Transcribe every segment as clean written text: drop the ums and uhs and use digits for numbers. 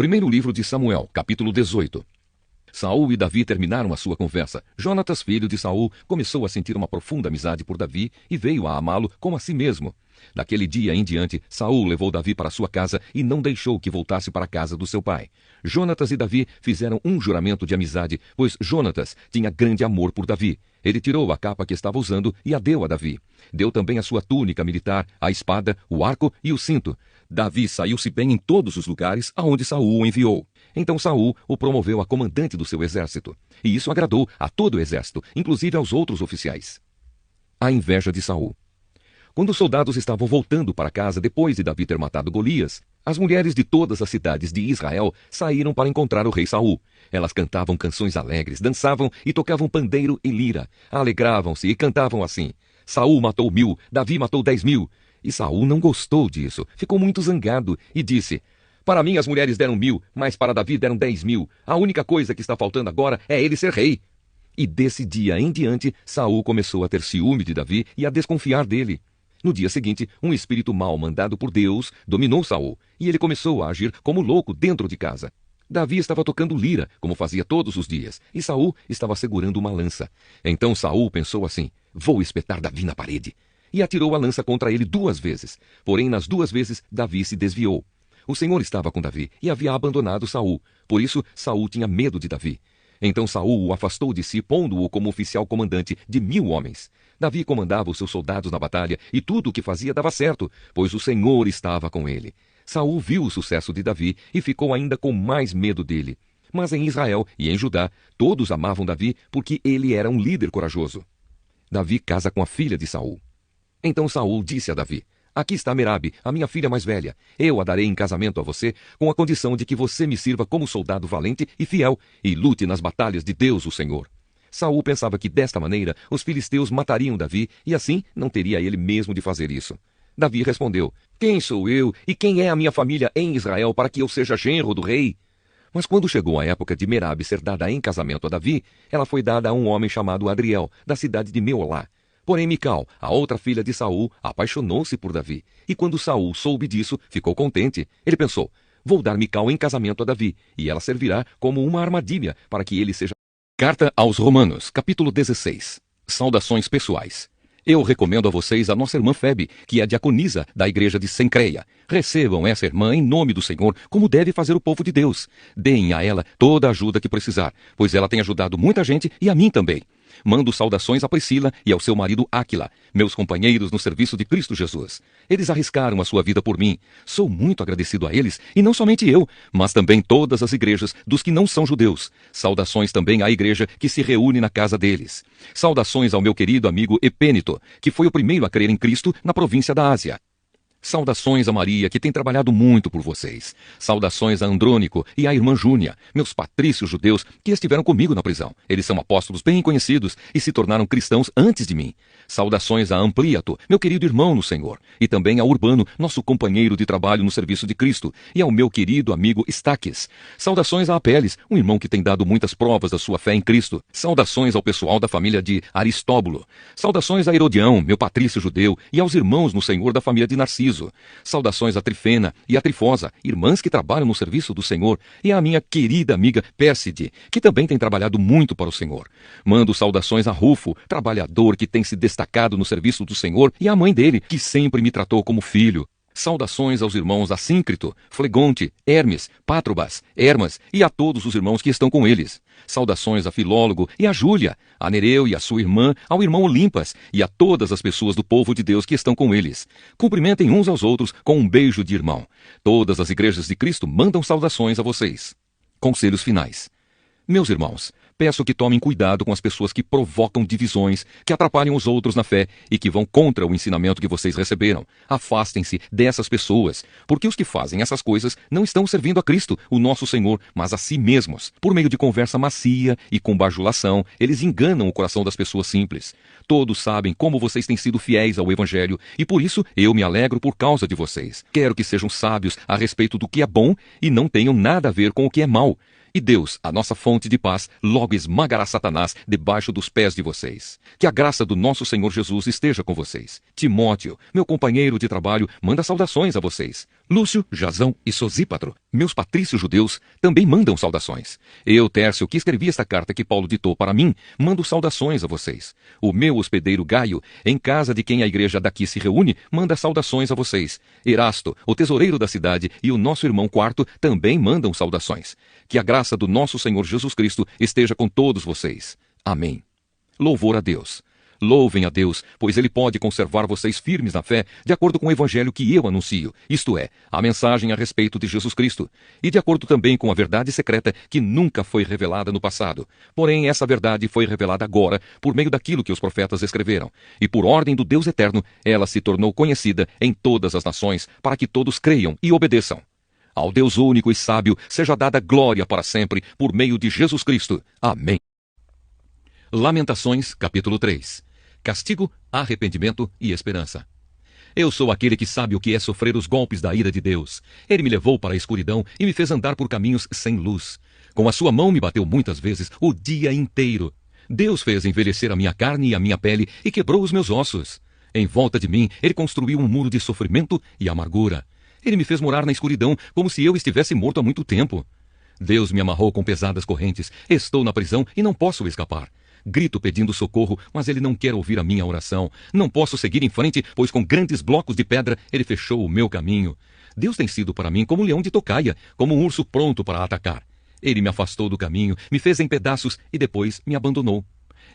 Primeiro livro de Samuel, capítulo 18. Saul e Davi terminaram a sua conversa. Jonatas, filho de Saul, começou a sentir uma profunda amizade por Davi e veio a amá-lo como a si mesmo. Daquele dia em diante, Saul levou Davi para sua casa e não deixou que voltasse para a casa do seu pai. Jonatas e Davi fizeram um juramento de amizade, pois Jonatas tinha grande amor por Davi. Ele tirou a capa que estava usando e a deu a Davi. Deu também a sua túnica militar, a espada, o arco e o cinto. Davi saiu-se bem em todos os lugares aonde Saul o enviou. Então Saul o promoveu a comandante do seu exército. E isso agradou a todo o exército, inclusive aos outros oficiais. A inveja de Saul. Quando os soldados estavam voltando para casa depois de Davi ter matado Golias, as mulheres de todas as cidades de Israel saíram para encontrar o rei Saul. Elas cantavam canções alegres, dançavam e tocavam pandeiro e lira. Alegravam-se e cantavam assim: Saul matou 1000, Davi matou 10.000. E Saul não gostou disso, ficou muito zangado e disse: para mim as mulheres deram 1000, mas para Davi deram 10.000. A única coisa que está faltando agora é ele ser rei. E desse dia em diante, Saul começou a ter ciúme de Davi e a desconfiar dele. No dia seguinte, um espírito mau mandado por Deus dominou Saul, e ele começou a agir como louco dentro de casa. Davi estava tocando lira, como fazia todos os dias, e Saul estava segurando uma lança. Então Saul pensou assim: vou espetar Davi na parede. E atirou a lança contra ele 2 vezes. Porém, nas 2 vezes, Davi se desviou. O Senhor estava com Davi e havia abandonado Saul. Por isso, Saul tinha medo de Davi. Então Saul o afastou de si, pondo-o como oficial comandante de 1000 homens. Davi comandava os seus soldados na batalha, e tudo o que fazia dava certo, pois o Senhor estava com ele. Saul viu o sucesso de Davi e ficou ainda com mais medo dele. Mas em Israel e em Judá, todos amavam Davi porque ele era um líder corajoso. Davi casa com a filha de Saul. Então Saul disse a Davi: aqui está Merabe, a minha filha mais velha. Eu a darei em casamento a você, com a condição de que você me sirva como soldado valente e fiel, e lute nas batalhas de Deus, o Senhor. Saul pensava que desta maneira os filisteus matariam Davi, e assim não teria ele mesmo de fazer isso. Davi respondeu: quem sou eu e quem é a minha família em Israel para que eu seja genro do rei? Mas quando chegou a época de Merabe ser dada em casamento a Davi, ela foi dada a um homem chamado Adriel, da cidade de Meolá. Porém Mical, a outra filha de Saul, apaixonou-se por Davi. E quando Saul soube disso, ficou contente. Ele pensou: vou dar Mical em casamento a Davi, e ela servirá como uma armadilha para que ele seja... Carta aos Romanos, capítulo 16. Saudações pessoais. Eu recomendo a vocês a nossa irmã Febe, que é a diaconisa da igreja de Sencreia. Recebam essa irmã em nome do Senhor, como deve fazer o povo de Deus. Deem a ela toda a ajuda que precisar, pois ela tem ajudado muita gente e a mim também. Mando saudações a Priscila e ao seu marido Áquila, meus companheiros no serviço de Cristo Jesus. Eles arriscaram a sua vida por mim. Sou muito agradecido a eles, e não somente eu, mas também todas as igrejas dos que não são judeus. Saudações também à igreja que se reúne na casa deles. Saudações ao meu querido amigo Epênito, que foi o primeiro a crer em Cristo na província da Ásia. Saudações a Maria, que tem trabalhado muito por vocês. Saudações a Andrônico e à irmã Júnia, meus patrícios judeus que estiveram comigo na prisão. Eles são apóstolos bem conhecidos e se tornaram cristãos antes de mim. Saudações a Ampliato, meu querido irmão no Senhor, e também a Urbano, nosso companheiro de trabalho no serviço de Cristo, e ao meu querido amigo Estaques. Saudações a Apeles, um irmão que tem dado muitas provas da sua fé em Cristo. Saudações ao pessoal da família de Aristóbulo. Saudações a Herodião, meu patrício judeu, e aos irmãos no Senhor da família de Narciso. Saudações a Trifena e a Trifosa, irmãs que trabalham no serviço do Senhor, e à minha querida amiga Pérside, que também tem trabalhado muito para o Senhor. Mando saudações a Rufo, trabalhador que tem se destacado no serviço do Senhor, e à mãe dele, que sempre me tratou como filho. Saudações aos irmãos Assíncrito, Flegonte, Hermes, Patrobas, Hermas e a todos os irmãos que estão com eles. Saudações a Filólogo e a Júlia, a Nereu e a sua irmã, ao irmão Olimpas e a todas as pessoas do povo de Deus que estão com eles. Cumprimentem uns aos outros com um beijo de irmão. Todas as igrejas de Cristo mandam saudações a vocês. Conselhos finais. Meus irmãos, peço que tomem cuidado com as pessoas que provocam divisões, que atrapalham os outros na fé e que vão contra o ensinamento que vocês receberam. Afastem-se dessas pessoas, porque os que fazem essas coisas não estão servindo a Cristo, o nosso Senhor, mas a si mesmos. Por meio de conversa macia e com bajulação, eles enganam o coração das pessoas simples. Todos sabem como vocês têm sido fiéis ao Evangelho e por isso eu me alegro por causa de vocês. Quero que sejam sábios a respeito do que é bom e não tenham nada a ver com o que é mau. E Deus, a nossa fonte de paz, logo esmagará Satanás debaixo dos pés de vocês. Que a graça do nosso Senhor Jesus esteja com vocês. Timóteo, meu companheiro de trabalho, manda saudações a vocês. Lúcio, Jasão e Sosípatro, meus patrícios judeus, também mandam saudações. Eu, Tércio, que escrevi esta carta que Paulo ditou para mim, mando saudações a vocês. O meu hospedeiro Gaio, em casa de quem a igreja daqui se reúne, manda saudações a vocês. Erasto, o tesoureiro da cidade, e o nosso irmão Quarto também mandam saudações. Que a graça do nosso Senhor Jesus Cristo esteja com todos vocês. Amém. Louvor a Deus. Louvem a Deus, pois Ele pode conservar vocês firmes na fé, de acordo com o evangelho que eu anuncio, isto é, a mensagem a respeito de Jesus Cristo, e de acordo também com a verdade secreta que nunca foi revelada no passado. Porém, essa verdade foi revelada agora, por meio daquilo que os profetas escreveram, e por ordem do Deus eterno, ela se tornou conhecida em todas as nações, para que todos creiam e obedeçam. Ao Deus único e sábio seja dada glória para sempre, por meio de Jesus Cristo. Amém. Lamentações, capítulo 3. Castigo, arrependimento e esperança. Eu sou aquele que sabe o que é sofrer os golpes da ira de Deus. Ele me levou para a escuridão e me fez andar por caminhos sem luz. Com a sua mão me bateu muitas vezes, o dia inteiro. Deus fez envelhecer a minha carne e a minha pele e quebrou os meus ossos. Em volta de mim, ele construiu um muro de sofrimento e amargura. Ele me fez morar na escuridão, como se eu estivesse morto há muito tempo. Deus me amarrou com pesadas correntes. Estou na prisão e não posso escapar. Grito pedindo socorro, mas ele não quer ouvir a minha oração. Não posso seguir em frente, pois com grandes blocos de pedra ele fechou o meu caminho. Deus tem sido para mim como um leão de tocaia, como um urso pronto para atacar. Ele me afastou do caminho, me fez em pedaços e depois me abandonou.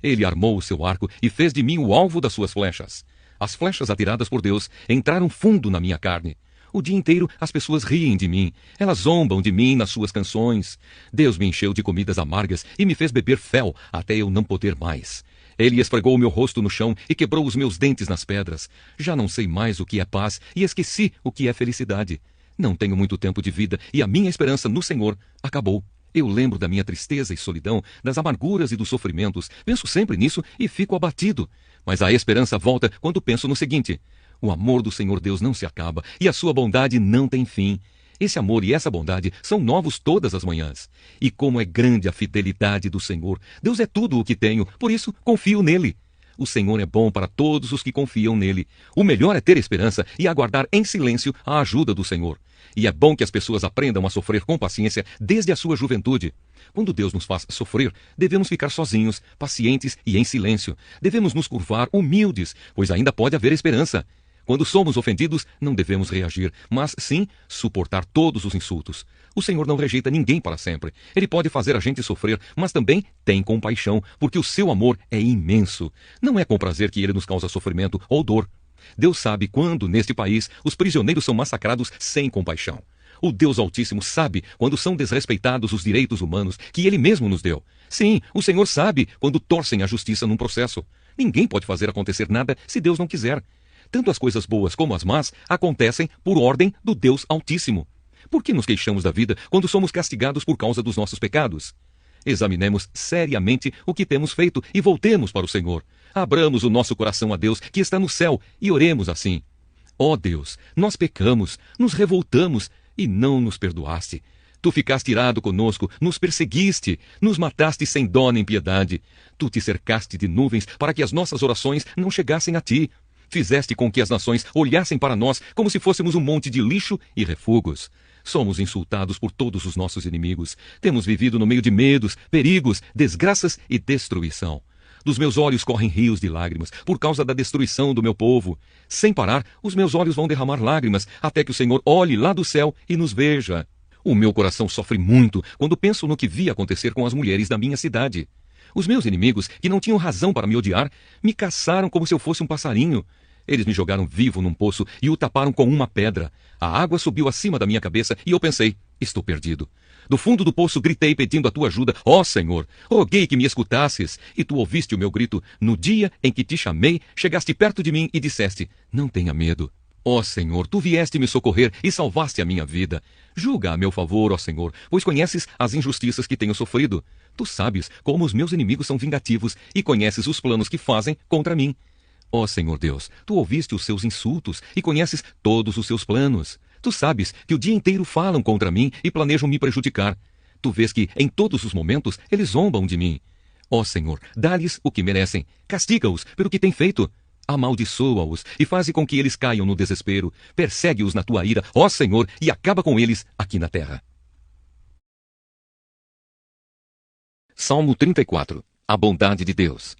Ele armou o seu arco e fez de mim o alvo das suas flechas. As flechas atiradas por Deus entraram fundo na minha carne. O dia inteiro as pessoas riem de mim. Elas zombam de mim nas suas canções. Deus me encheu de comidas amargas e me fez beber fel até eu não poder mais. Ele esfregou o meu rosto no chão e quebrou os meus dentes nas pedras. Já não sei mais o que é paz e esqueci o que é felicidade. Não tenho muito tempo de vida e a minha esperança no Senhor acabou. Eu lembro da minha tristeza e solidão, das amarguras e dos sofrimentos. Penso sempre nisso e fico abatido. Mas a esperança volta quando penso no seguinte: o amor do Senhor Deus não se acaba e a sua bondade não tem fim. Esse amor e essa bondade são novos todas as manhãs. E como é grande a fidelidade do Senhor. Deus é tudo o que tenho, por isso confio nele. O Senhor é bom para todos os que confiam nele. O melhor é ter esperança e aguardar em silêncio a ajuda do Senhor. E é bom que as pessoas aprendam a sofrer com paciência desde a sua juventude. Quando Deus nos faz sofrer, devemos ficar sozinhos, pacientes e em silêncio. Devemos nos curvar humildes, pois ainda pode haver esperança. Quando somos ofendidos, não devemos reagir, mas sim suportar todos os insultos. O Senhor não rejeita ninguém para sempre. Ele pode fazer a gente sofrer, mas também tem compaixão, porque o seu amor é imenso. Não é com prazer que ele nos causa sofrimento ou dor. Deus sabe quando, neste país, os prisioneiros são massacrados sem compaixão. O Deus Altíssimo sabe quando são desrespeitados os direitos humanos que ele mesmo nos deu. Sim, o Senhor sabe quando torcem a justiça num processo. Ninguém pode fazer acontecer nada se Deus não quiser. Tanto as coisas boas como as más acontecem por ordem do Deus Altíssimo. Por que nos queixamos da vida quando somos castigados por causa dos nossos pecados? Examinemos seriamente o que temos feito e voltemos para o Senhor. Abramos o nosso coração a Deus que está no céu e oremos assim: ó Deus, nós pecamos, nos revoltamos e não nos perdoaste. Tu ficaste irado conosco, nos perseguiste, nos mataste sem dó nem piedade. Tu te cercaste de nuvens para que as nossas orações não chegassem a ti. Fizeste com que as nações olhassem para nós como se fôssemos um monte de lixo e refugos. Somos insultados por todos os nossos inimigos. Temos vivido no meio de medos, perigos, desgraças e destruição. Dos meus olhos correm rios de lágrimas, por causa da destruição do meu povo. Sem parar, os meus olhos vão derramar lágrimas, até que o Senhor olhe lá do céu e nos veja. O meu coração sofre muito quando penso no que vi acontecer com as mulheres da minha cidade. Os meus inimigos, que não tinham razão para me odiar, me caçaram como se eu fosse um passarinho. Eles me jogaram vivo num poço e o taparam com uma pedra. A água subiu acima da minha cabeça e eu pensei: estou perdido. Do fundo do poço gritei pedindo a tua ajuda. Ó Senhor, roguei que me escutasses. E tu ouviste o meu grito. No dia em que te chamei, chegaste perto de mim e disseste: não tenha medo. Ó Senhor, tu vieste me socorrer e salvaste a minha vida. Julga a meu favor, ó Senhor, pois conheces as injustiças que tenho sofrido. Tu sabes como os meus inimigos são vingativos e conheces os planos que fazem contra mim. Ó Senhor Deus, tu ouviste os seus insultos e conheces todos os seus planos. Tu sabes que o dia inteiro falam contra mim e planejam me prejudicar. Tu vês que, em todos os momentos, eles zombam de mim. Ó Senhor, dá-lhes o que merecem. Castiga-os pelo que têm feito. Amaldiçoa-os e faze com que eles caiam no desespero. Persegue-os na tua ira, ó Senhor, e acaba com eles aqui na terra. Salmo 34. A bondade de Deus.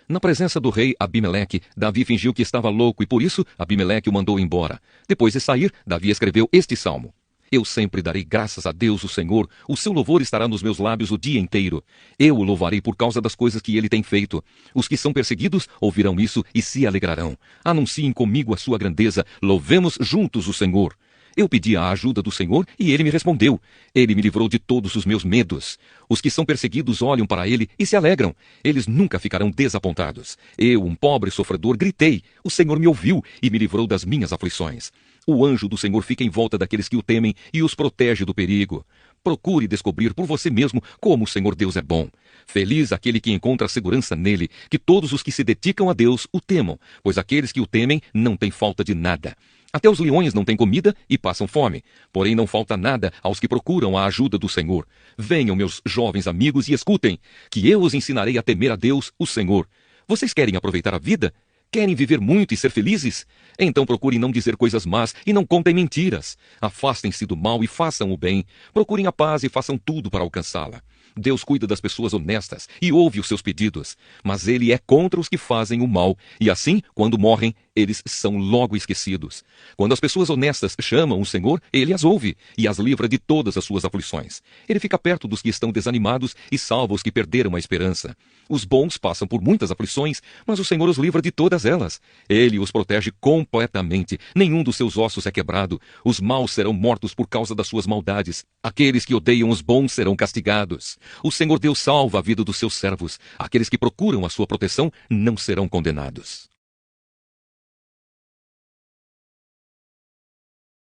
Na presença do rei Abimeleque, Davi fingiu que estava louco e por isso Abimeleque o mandou embora. Depois de sair, Davi escreveu este salmo. Eu sempre darei graças a Deus, o Senhor. O seu louvor estará nos meus lábios o dia inteiro. Eu o louvarei por causa das coisas que ele tem feito. Os que são perseguidos ouvirão isso e se alegrarão. Anunciem comigo a sua grandeza. Louvemos juntos o Senhor. Eu pedi a ajuda do Senhor e ele me respondeu. Ele me livrou de todos os meus medos. Os que são perseguidos olham para ele e se alegram. Eles nunca ficarão desapontados. Eu, um pobre sofredor, gritei. O Senhor me ouviu e me livrou das minhas aflições. O anjo do Senhor fica em volta daqueles que o temem e os protege do perigo. Procure descobrir por você mesmo como o Senhor Deus é bom. Feliz aquele que encontra segurança nele, que todos os que se dedicam a Deus o temam, pois aqueles que o temem não têm falta de nada. Até os leões não têm comida e passam fome, porém não falta nada aos que procuram a ajuda do Senhor. Venham, meus jovens amigos, e escutem, que eu os ensinarei a temer a Deus, o Senhor. Vocês querem aproveitar a vida? Querem viver muito e ser felizes? Então procurem não dizer coisas más e não contem mentiras. Afastem-se do mal e façam o bem. Procurem a paz e façam tudo para alcançá-la. Deus cuida das pessoas honestas e ouve os seus pedidos, mas ele é contra os que fazem o mal, e assim, quando morrem, eles são logo esquecidos. Quando as pessoas honestas chamam o Senhor, ele as ouve e as livra de todas as suas aflições. Ele fica perto dos que estão desanimados e salva os que perderam a esperança. Os bons passam por muitas aflições, mas o Senhor os livra de todas elas. Ele os protege completamente. Nenhum dos seus ossos é quebrado. Os maus serão mortos por causa das suas maldades. Aqueles que odeiam os bons serão castigados. O Senhor Deus salva a vida dos seus servos. Aqueles que procuram a sua proteção não serão condenados.